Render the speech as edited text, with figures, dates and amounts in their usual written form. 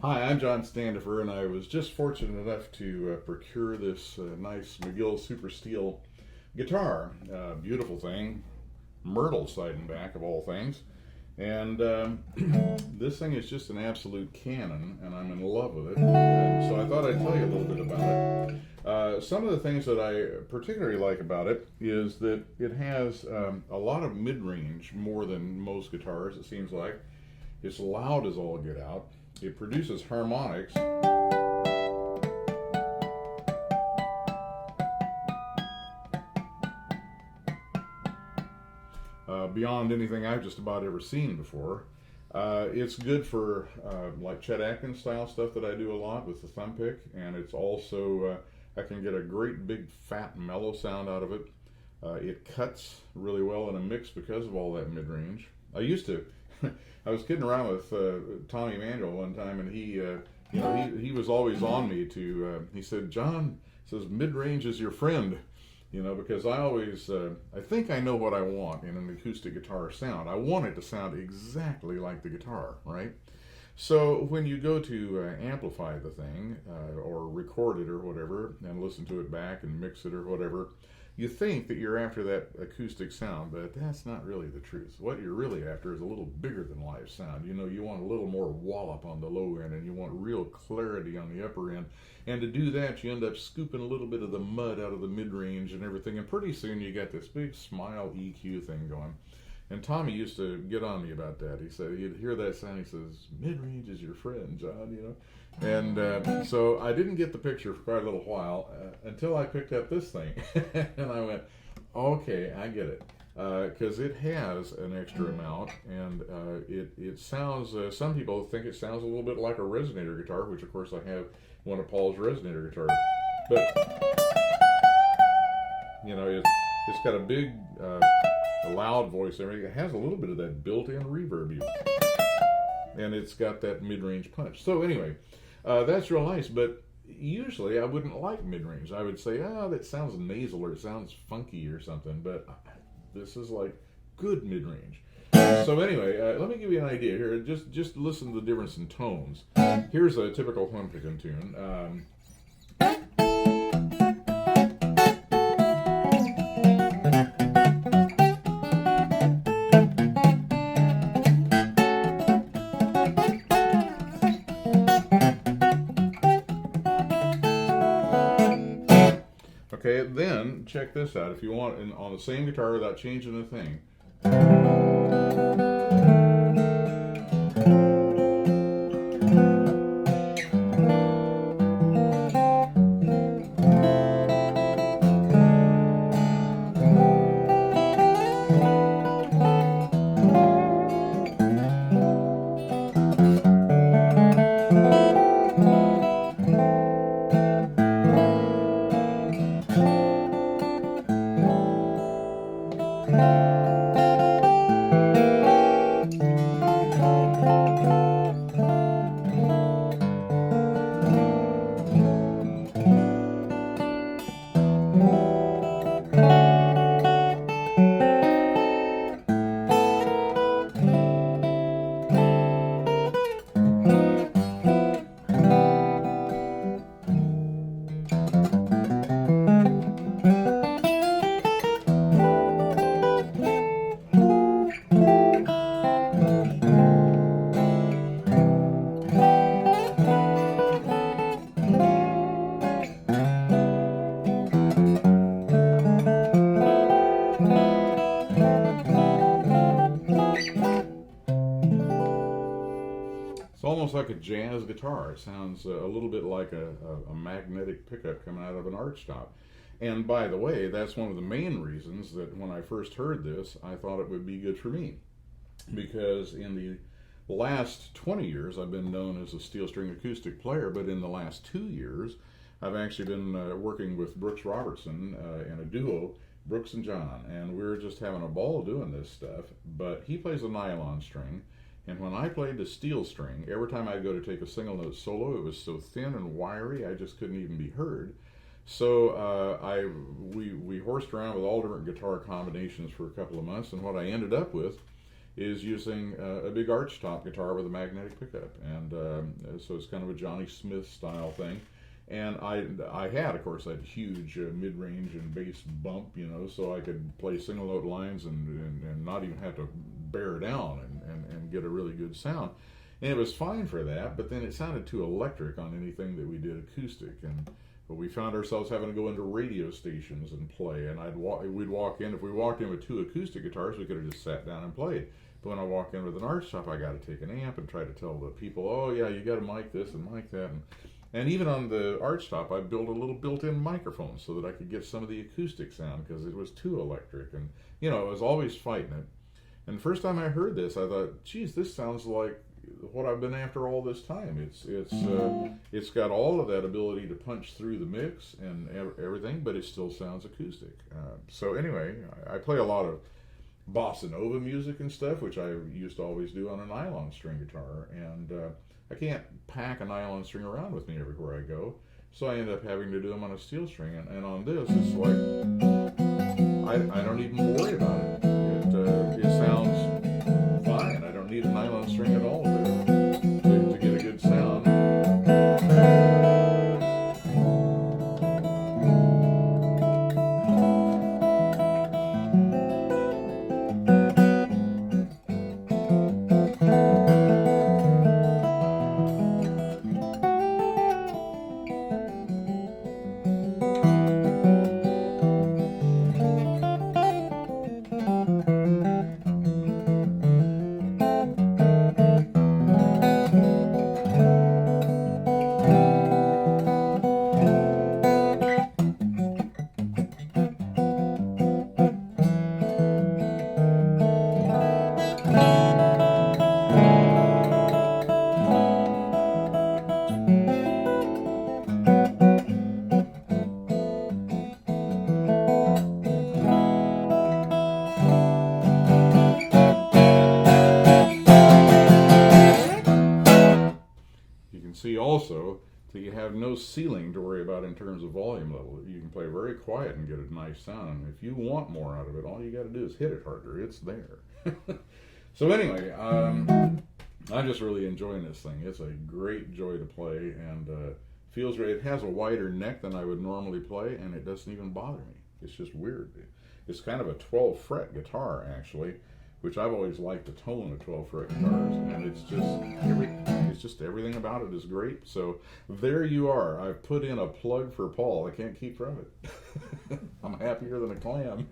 Hi, I'm John Standefer, and I was just fortunate enough to procure this nice McGill Super Steel guitar. Beautiful thing, myrtle side and back of all things. And this thing is just an absolute cannon, and I'm in love with it. And so I thought I'd tell you a little bit about it. Some of the things that I particularly like about it is that it has a lot of mid-range, more than most guitars, it seems like. It's loud as all get out. It produces harmonics. Beyond anything I've just about ever seen before. It's good for like Chet Atkins style stuff that I do a lot with the thumb pick, and it's also, I can get a great big fat mellow sound out of it. It cuts really well in a mix because of all that mid-range. I used to, I was kidding around with Tommy Manuel one time, and he was always on me to, he said, John, says mid-range is your friend. Because I always, I think I know what I want in an acoustic guitar sound. I want it to sound exactly like the guitar, right? So when you go to amplify the thing, or record it or whatever, and listen to it back and mix it or whatever, you think that you're after that acoustic sound, but that's not really the truth. What you're really after is a little bigger than live sound. You want a little more wallop on the low end, and you want real clarity on the upper end. And to do that, you end up scooping a little bit of the mud out of the mid-range and everything, and pretty soon you got this big smile EQ thing going. And Tommy used to get on me about that. He said, he'd hear that sound, he says, mid-range is your friend, John, And so I didn't get the picture for quite a little while until I picked up this thing. And I went, okay, I get it. Because it has an extra amount, and it sounds, some people think it sounds a little bit like a resonator guitar, which of course I have one of Paul's resonator guitars. But, it's got a big, loud voice and everything. It has a little bit of that built-in reverb, and it's got that mid-range punch. So anyway, that's real nice, but usually I wouldn't like mid-range. I would say, that sounds nasal or it sounds funky or something, but this is like good mid-range. So anyway, let me give you an idea here. Just listen to the difference in tones. Here's a typical thumb picking tune. Okay, then check this out. If you want, on the same guitar without changing a thing. Almost like a jazz guitar. It sounds a little bit like a magnetic pickup coming out of an archtop. And by the way, that's one of the main reasons that when I first heard this, I thought it would be good for me. Because in the last 20 years, I've been known as a steel string acoustic player, but in the last 2 years, I've actually been working with Brooks Robertson in a duo, Brooks and John, and we're just having a ball doing this stuff. But he plays a nylon string, and when I played the steel string, every time I'd go to take a single note solo, it was so thin and wiry, I just couldn't even be heard. So we horsed around with all different guitar combinations for a couple of months, and what I ended up with is using a big archtop guitar with a magnetic pickup, and so it's kind of a Johnny Smith style thing. And I had, of course, that huge mid-range and bass bump, you know, so I could play single note lines and not even have to bear down and get a really good sound. And it was fine for that, but then it sounded too electric on anything that we did acoustic. And but we found ourselves having to go into radio stations and play. And we'd walk in. If we walked in with two acoustic guitars, we could have just sat down and played. But when I walk in with an archtop, I got to take an amp and try to tell the people, oh yeah, you got to mic this and mic that. And even on the archtop, I built a little built-in microphone so that I could get some of the acoustic sound because it was too electric. And, you know, I was always fighting it. And the first time I heard this, I thought, geez, this sounds like what I've been after all this time. It's got all of that ability to punch through the mix and everything, but it still sounds acoustic. So anyway, I play a lot of bossa nova music and stuff, which I used to always do on a nylon string guitar. And I can't pack a nylon string around with me everywhere I go, so I end up having to do them on a steel string. And on this, it's like I don't even worry about it. It sounds fine. I don't need a nylon string at all to get a good sound. See also that you have no ceiling to worry about in terms of volume level. You can play very quiet and get a nice sound. And if you want more out of it, all you got to do is hit it harder. It's there. So anyway, I'm just really enjoying this thing. It's a great joy to play, and feels great. It has a wider neck than I would normally play, and it doesn't even bother me. It's just weird. It's kind of a 12 fret guitar actually, which I've always liked the tone of 12 fret guitars, and it's just everything about it is great. So there you are. I've put in a plug for Paul. I can't keep from it. I'm happier than a clam.